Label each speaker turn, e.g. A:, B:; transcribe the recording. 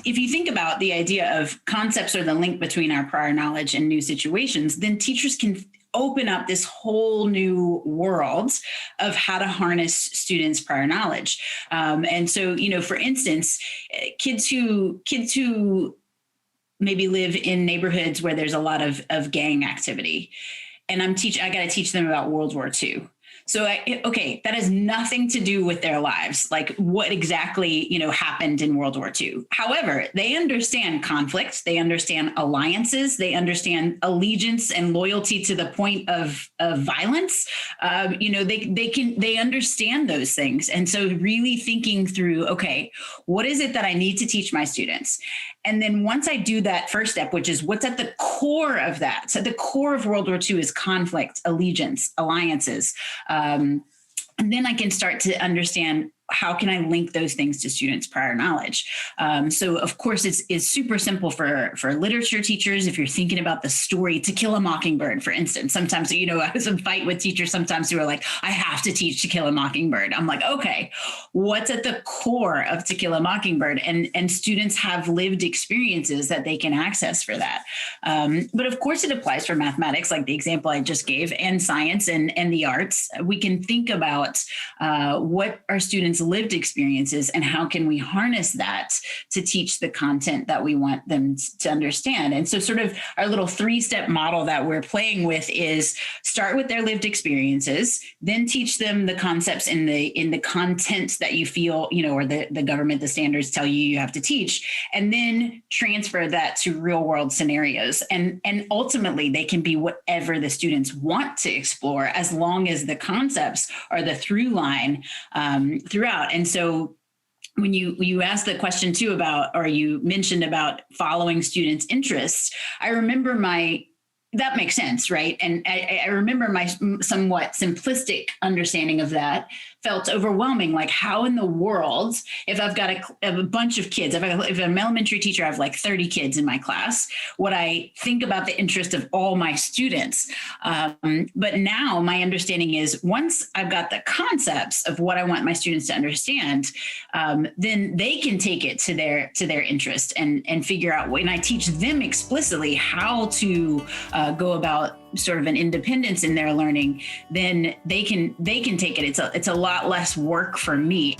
A: If you think about the idea of concepts or the link between our prior knowledge and new situations, then teachers can open up this whole new world of how to harness students' prior knowledge. And so, for instance, kids who maybe live in neighborhoods where there's a lot of gang activity, and I got to teach them about World War II. So, that has nothing to do with their lives, like what exactly, happened in World War II. However, they understand conflict, they understand alliances, they understand allegiance and loyalty to the point of violence. They understand those things. And so really thinking through, okay, what is it that I need to teach my students? And then once I do that first step, which is what's at the core of that. So the core of World War II is conflict, allegiance, alliances. And then I can start to understand, how can I link those things to students' prior knowledge? So of course, it's super simple for literature teachers. If you're thinking about the story To Kill a Mockingbird, for instance, sometimes, I was in fight with teachers sometimes who are like, I have to teach To Kill a Mockingbird. I'm like, okay, what's at the core of To Kill a Mockingbird? And students have lived experiences that they can access for that. But of course, it applies for mathematics, like the example I just gave, and science and the arts. We can think about what our students' lived experiences and how can we harness that to teach the content that we want them to understand. And so sort of our little 3-step model that we're playing with is start with their lived experiences, then teach them the concepts in the content that you feel, or the government, the standards tell you have to teach, and then transfer that to real world scenarios. And ultimately they can be whatever the students want to explore, as long as the concepts are the through line throughout. And so when you asked the question too about, or you mentioned about following students' interests, I remember that makes sense, right? And I remember my somewhat simplistic understanding of that felt overwhelming. Like, how in the world, if I've got a bunch of kids, if I'm an elementary teacher, I have like 30 kids in my class, would I think about the interest of all my students? But now my understanding is, once I've got the concepts of what I want my students to understand, then they can take it to their interest and figure out, when I teach them explicitly how to go about sort of an independence in their learning, then they can take it. It's a lot less work for me.